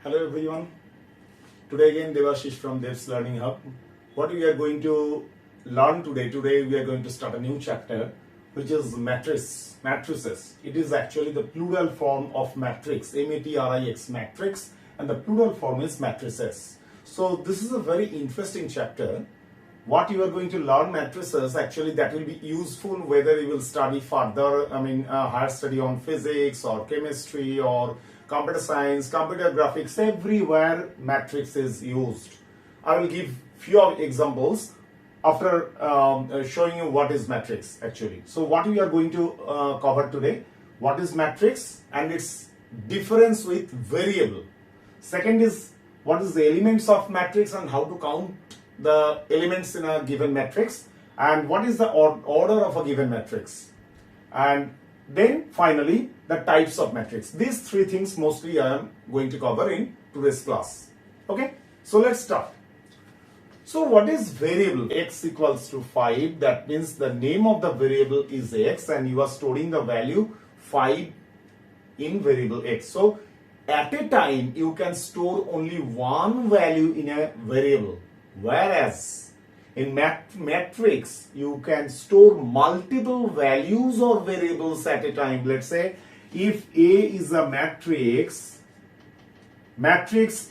Hello everyone. Today again Devashish from Dev's Learning Hub. What we are going to learn today we are going to start a new chapter which is matrices. It is actually the plural form of matrix, M-A-T-R-I-X, matrix, and the plural form is matrices. So this is a very interesting chapter. What you are going to learn matrices, actually that will be useful whether you will study further, higher study on physics or chemistry or computer science, computer graphics, everywhere matrix is used. I will give few examples after showing you what is matrix actually. So what we are going to cover today, what is matrix and its difference with variable. Second is what is the elements of matrix and how to count the elements in a given matrix, and what is the order of a given matrix, and then finally the types of matrix. These three things mostly I am going to cover in today's class. Okay, so let's start. So what is variable? X equals to 5, that means the name of the variable is x and you are storing the value 5 in variable x. So at a time you can store only one value in a variable, whereas in matrix you can store multiple values or variables at a time. Let's say if A is a matrix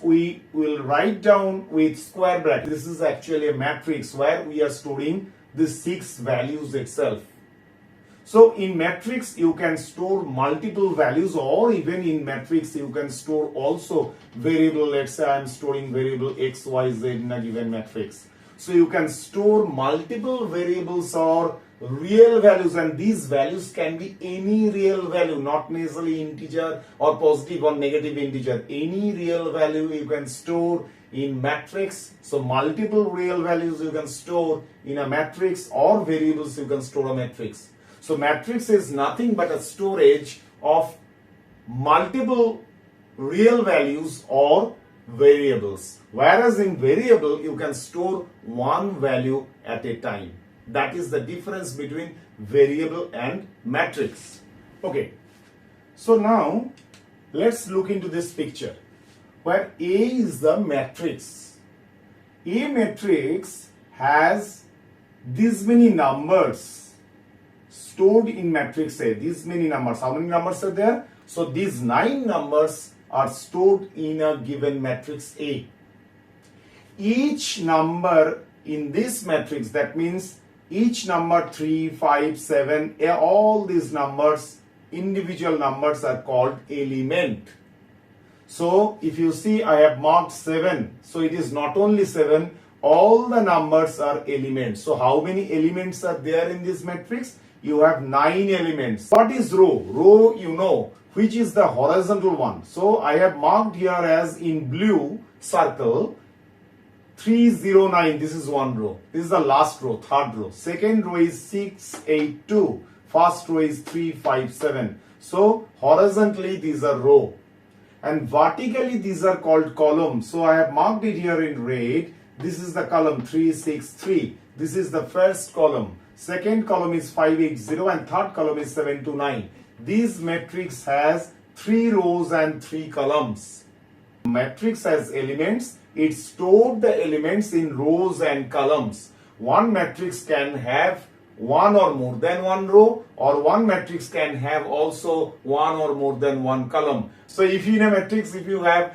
we will write down with square bracket. This is actually a matrix where we are storing the 6 values itself. So in matrix you can store multiple values, or even in matrix you can store also variable. Let's say I am storing variable x, y, z in a given matrix. So you can store multiple variables or real values, and these values can be any real value, not necessarily integer or positive or negative integer. Any real value you can store in matrix. So multiple real values you can store in a matrix, or variables you can store a matrix. So matrix is nothing but a storage of multiple real values or variables, whereas in variable you can store one value at a time. That is the difference between variable and matrix. Okay, so now let's look into this picture where A is the matrix. A matrix has these many numbers stored in matrix A. These many numbers. How many numbers are there? So these 9 numbers are stored in a given matrix A. Each number in this matrix, that means each number 3, 5, 7, all these numbers, individual numbers, are called element. So if you see I have marked 7, so it is not only 7, all the numbers are elements. So how many elements are there in this matrix? You have 9 elements. What is row? Row, you know, which is the horizontal one. So I have marked here as in blue circle 309. This is one row. This is the last row, third row. Second row is 682. First row is 357. So horizontally these are row, and vertically these are called columns. So I have marked it here in red. This is the column 363. This is the first column. Second column is 580 and third column is 729. This matrix has 3 rows and 3 columns. Matrix has elements. It stored the elements in rows and columns. One matrix can have one or more than one row, or one matrix can have also one or more than one column. So if in a matrix, if you have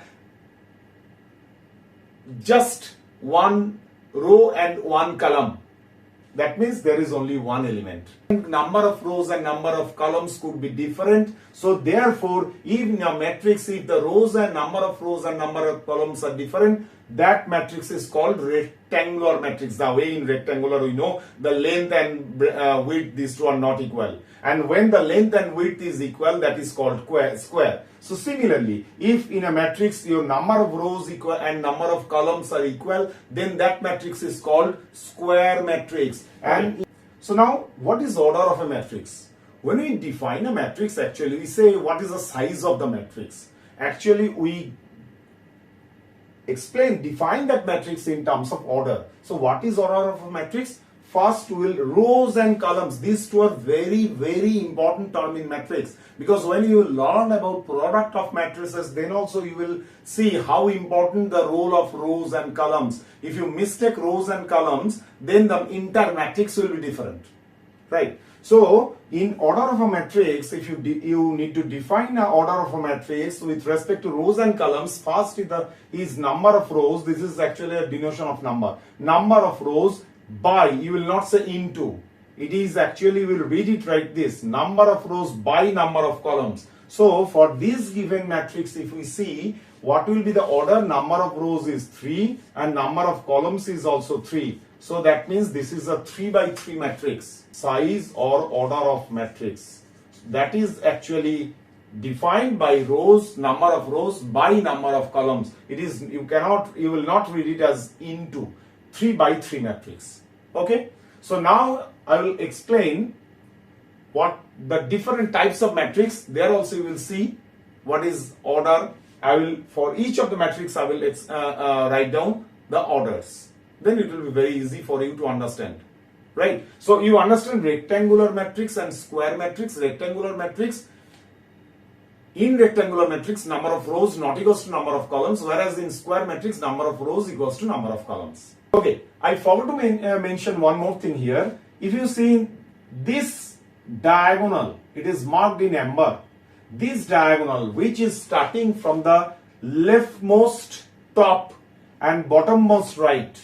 just one row and one column, that means there is only one element. Number of rows and number of columns could be different. So therefore, even in a matrix, if the rows and number of rows and number of columns are different, that matrix is called rectangular matrix. The way in rectangular we know the length and width, these two are not equal. And when the length and width is equal, that is called square. So similarly, if in a matrix your number of rows equal and number of columns are equal, then that matrix is called square matrix. And so now, what is order of a matrix? When we define a matrix, actually we say what is the size of the matrix. Actually we define that matrix in terms of order. So what is order of a matrix? first will rows and columns. These two are very important term in matrix, because when you learn about product of matrices, then also you will see how important the role of rows and columns. If you mistake rows and columns, then the entire matrix will be different, right? So in order of a matrix, if you need to define an order of a matrix with respect to rows and columns, first is number of rows. This is actually a denotation of number of rows by, you will not say into, it is actually, we will read it like this, number of rows by number of columns. So for this given matrix, if we see what will be the order, number of rows is 3 and number of columns is also 3. So that means this is a 3 by 3 matrix, size or order of matrix. That is actually defined by rows, number of rows by number of columns. It is, you will not read it as into, 3 by 3 matrix. Okay. So now I will explain what the different types of matrix. There also you will see what is order. For each of the matrix I will write down the orders. Then it will be very easy for you to understand, right? So you understand rectangular matrix and square matrix. Rectangular matrix, in rectangular matrix, number of rows not equals to number of columns, whereas in square matrix, number of rows equals to number of columns. Okay, I forgot to mention one more thing here. If you see this diagonal, it is marked in amber. This diagonal, which is starting from the leftmost top and bottommost right.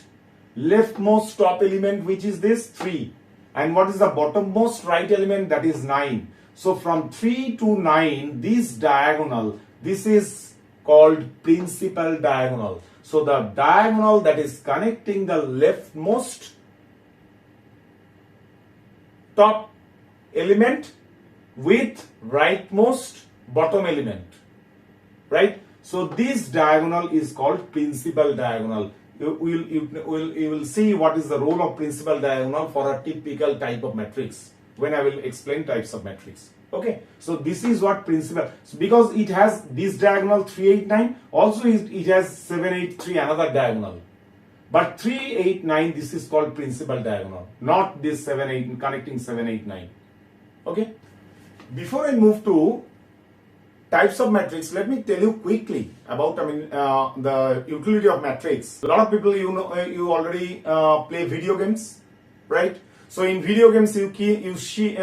Leftmost top element, which is this 3, and what is the bottommost right element, that is 9. So from 3 to 9, this diagonal, this is called principal diagonal. So the diagonal that is connecting the leftmost top element with rightmost bottom element, right? So this diagonal is called principal diagonal. You will see what is the role of principal diagonal for a typical type of matrix when I will explain types of matrix. Okay, so this is what principal, so because it has this diagonal 3, 8, 9, also it has 7, 8, 3, another diagonal. But 3, 8, 9, this is called principal diagonal, not this 7, 8, connecting 7, 8, 9. Okay, before I move to types of matrix, let me tell you quickly about the utility of matrix. A lot of people, you already play video games, right? So in video games, you see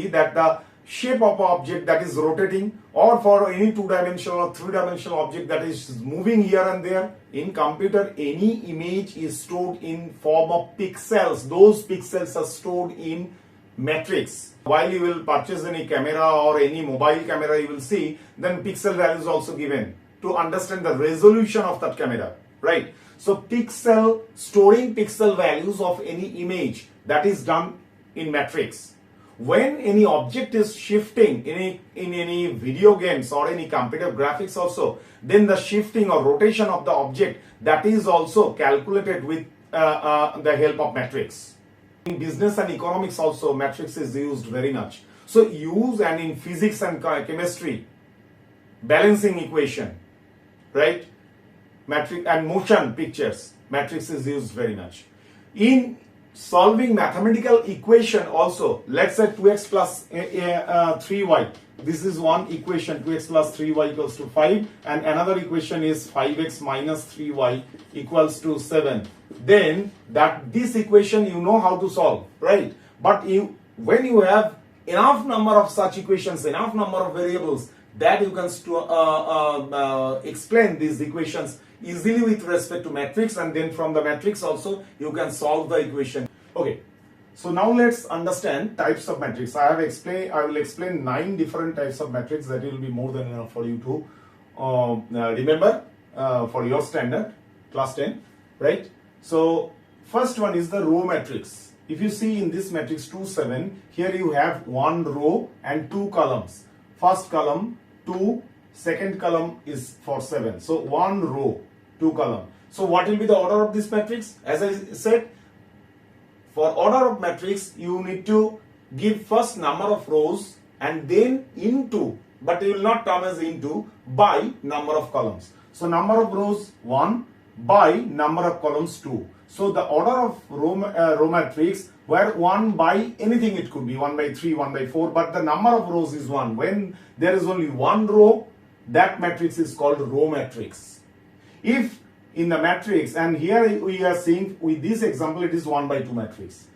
that the shape of an object that is rotating, or for any 2-dimensional or 3-dimensional object that is moving here and there. In computer, any image is stored in form of pixels. Those pixels are stored in matrix. While you will purchase any camera or any mobile camera, you will see then pixel value is also given to understand the resolution of that camera, right? So storing pixel values of any image, that is done in matrix. When any object is shifting in any video games or any computer graphics also, then the shifting or rotation of the object, that is also calculated with the help of matrix. In business and economics also, matrix is used very much. So and in physics and chemistry, balancing equation, right? Matrix and motion pictures, matrix is used very much. In solving mathematical equation also, let's say 2x plus 3y. This is one equation, 2x plus 3y equals to 5, and another equation is 5x minus 3y equals to 7. Then this equation you know how to solve, right? But when you have enough number of such equations, enough number of variables, that you can explain these equations easily with respect to matrix, and then from the matrix also you can solve the equation. Okay, so now let's understand types of matrix. I will explain 9 different types of matrix. That will be more than enough for you to remember for your standard class 10, right? So first one is the row matrix. If you see in this matrix 2, 7, here you have 1 row and 2 columns. First column 2, second column is for 7. So 1 row, 2 column. So what will be the order of this matrix? As I said, for order of matrix, you need to give first number of rows and then into, but you will not term as into, by number of columns. So number of rows 1 by number of columns 2. So the order of row matrix where 1 by anything, it could be 1 by 3, 1 by 4, but the number of rows is 1. When there is only one row, that matrix is called row matrix. If in the matrix, and here we are seeing with this example, it is 1 by 2 matrix.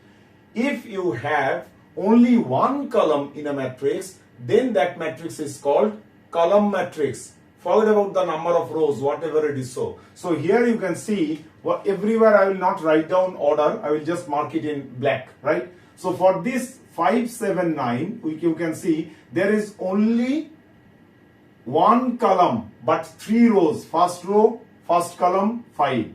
If you have only one column in a matrix, then that matrix is called column matrix. Forget about the number of rows, whatever it is so. So here you can see, everywhere I will not write down order, I will just mark it in black, right? So for this 5, 7, 9, you can see there is only one column but 3 rows. First row, first column 5.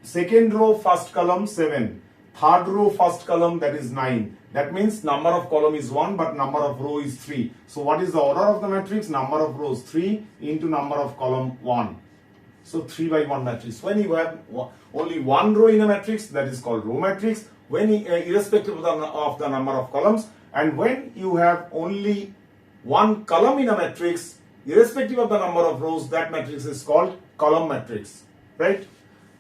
Second row, first column 7. Third row, first column, that is 9. That means number of column is 1 but number of row is 3. So what is the order of the matrix? Number of rows 3 into number of column 1. So 3 by 1 matrix. When you have only one row in a matrix, that is called row matrix, when irrespective of the number of columns. And when you have only one column in a matrix, irrespective of the number of rows, that matrix is called column matrix, right?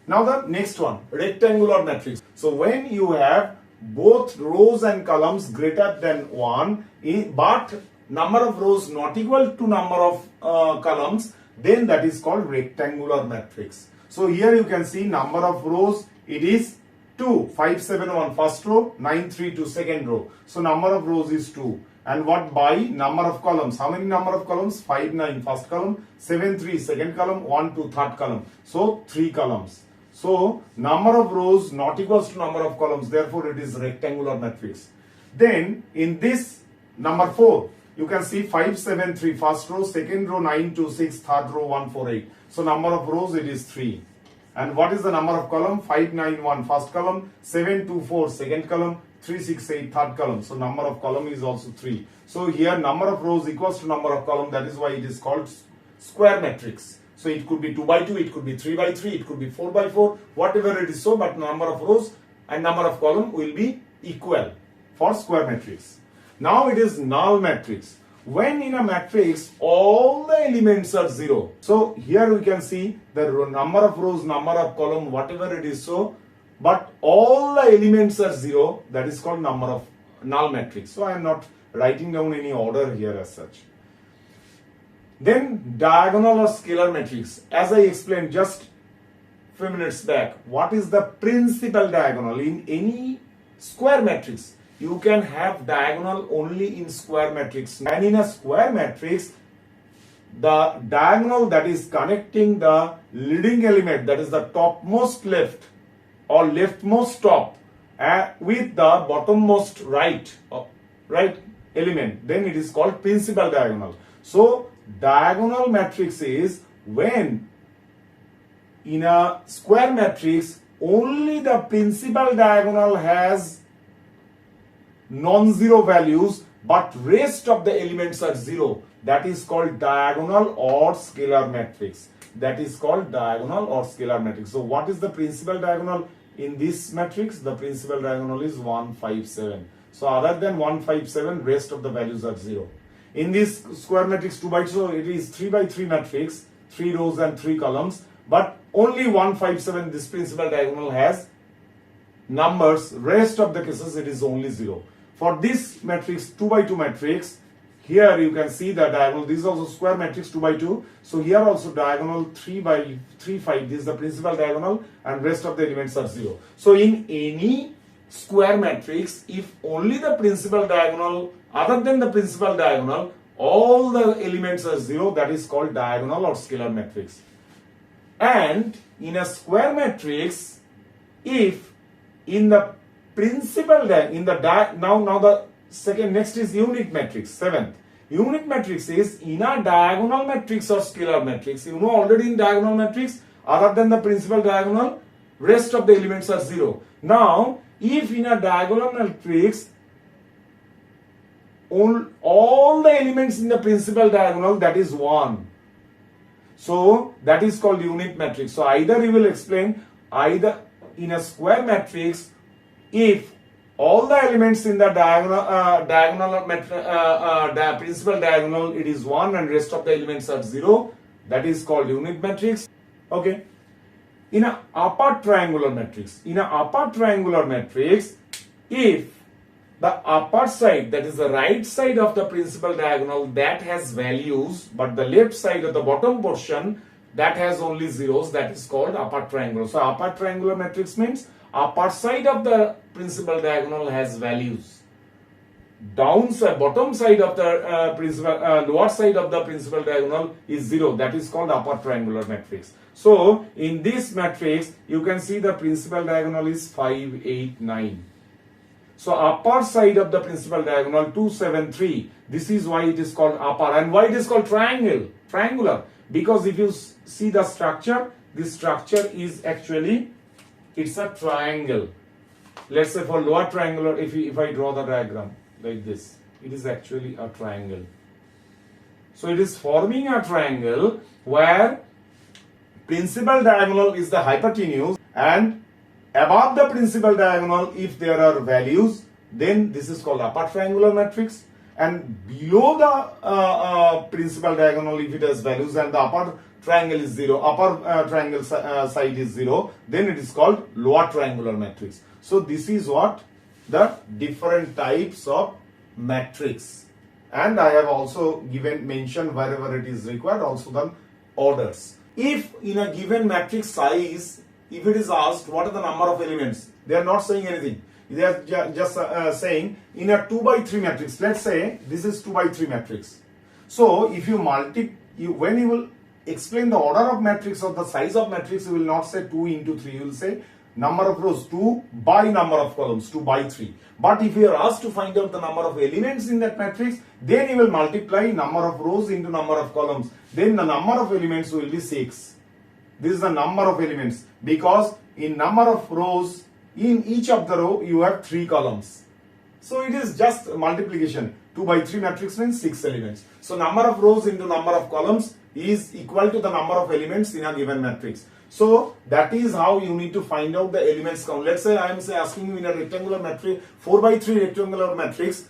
Now the next one, rectangular matrix. So when you have both rows and columns greater than 1, but number of rows not equal to number of columns, then that is called rectangular matrix. So here you can see number of rows, it is 2. 5, 7, 1 first row, 9, 3, 2 second row. So number of rows is 2. And what by number of columns? How many number of columns? 5, 9 first column, 7, 3 second column, 1, 2 third column. So 3 columns. So number of rows not equals to number of columns, therefore it is rectangular matrix. Then in this number 4, you can see 5, 7, 3 first row, second row 9, 2, 6, third row 1, 4, 8. So number of rows, it is 3. And what is the number of column? 5, 9, 1 first column, 7, 2, 4 second column, 3, 6, 8 third column. So number of column is also 3. So here number of rows equals to number of column, that is why it is called square matrix. So it could be 2 by 2, it could be 3 by 3, it could be 4 by 4, whatever it is so, but number of rows and number of column will be equal for square matrix. Now it is null matrix. When in a matrix all the elements are 0. So here we can see the number of rows, number of column, whatever it is so, but all the elements are 0, that is called number of null matrix. So I am not writing down any order here as such. Then diagonal or scalar matrix. As I explained just few minutes back, what is the principal diagonal? In any square matrix, you can have diagonal only in square matrix. And in a square matrix, the diagonal that is connecting the leading element, that is the topmost left or leftmost top, with the bottommost right element, then it is called principal diagonal. So diagonal matrix is when in a square matrix only the principal diagonal has non-zero values but rest of the elements are 0. That is called diagonal or scalar matrix. That is called diagonal or scalar matrix. So what is the principal diagonal in this matrix? The principal diagonal is 1, 5, 7. So other than 1, 5, 7, rest of the values are 0. In this square matrix 2 by 2, so it is 3 by 3 matrix, 3 rows and 3 columns, but only 1, 5, 7, this principal diagonal has numbers, rest of the cases it is only 0. For this matrix 2 by 2 matrix, here you can see the diagonal, this is also square matrix 2 by 2, so here also diagonal 3 by 3, 5, this is the principal diagonal and rest of the elements are 0. So in any square matrix, if only the principal diagonal, other than the principal diagonal, all the elements are 0, that is called diagonal or scalar matrix. And in a square matrix, if in the principal now the second, next is unit matrix, 7th. Unit matrix is in a diagonal matrix or scalar matrix. You know already in diagonal matrix, other than the principal diagonal, rest of the elements are 0. Now, if in a diagonal matrix, all the elements in the principal diagonal, that is 1. So that is called unit matrix. So either you will explain, either in a square matrix, if all the elements in the principal diagonal, it is 1 and rest of the elements are 0, that is called unit matrix. Okay. in an upper triangular matrix, if the upper side, that is the right side of the principal diagonal, that has values, but the left side of the bottom portion that has only zeros, that is called upper triangular. So upper triangular matrix means upper side of the principal diagonal has values. Downside, bottom side of the lower side of the principal diagonal is zero. That is called upper triangular matrix. So in this matrix, you can see the principal diagonal is 5, 8, 9. So upper side of the principal diagonal 2, 7, 3. This is why it is called upper. And why it is called triangular? Because if you see the structure, this structure is actually, it's a triangle. Let's say for lower triangular, if I draw the diagram like this, it is actually a triangle. So it is forming a triangle where principal diagonal is the hypotenuse, and above the principal diagonal, if there are values, then this is called upper triangular matrix. And below the principal diagonal, if it has values and the upper triangle is zero, upper triangle side is zero, then it is called lower triangular matrix. So this is what the different types of matrix. And I have also mentioned wherever it is required, also the orders. If in a given matrix size, if it is asked what are the number of elements, they are not saying anything. They are just saying in a 2 by 3 matrix, let's say this is 2 by 3 matrix. So if you when you will explain the order of matrix or the size of matrix, you will not say 2 into 3, you will say number of rows 2 by number of columns 2 by 3. But if you are asked to find out the number of elements in that matrix, then you will multiply number of rows into number of columns. Then the number of elements will be 6. This is the number of elements, because in number of rows, in each of the row you have 3 columns. So it is just multiplication. 2 by 3 matrix means 6 elements. So number of rows into number of columns is equal to the number of elements in a given matrix. So that is how you need to find out the elements count. Let's say I am asking you in a rectangular matrix, 4 by 3 rectangular matrix,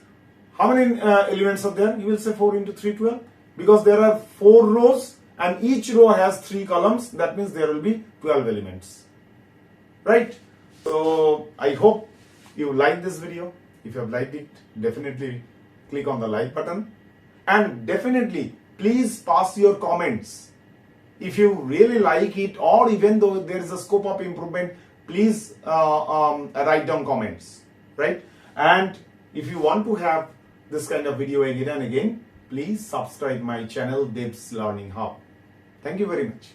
how many elements are there? You will say 4 into 3, 12. Because there are 4 rows and each row has 3 columns. That means there will be 12 elements. Right? So I hope you like this video. If you have liked it, definitely click on the like button. And definitely please pass your comments. If you really like it, or even though there is a scope of improvement, please write down comments, right? And if you want to have this kind of video again and again, please subscribe my channel, Dev's Learning Hub. Thank you very much.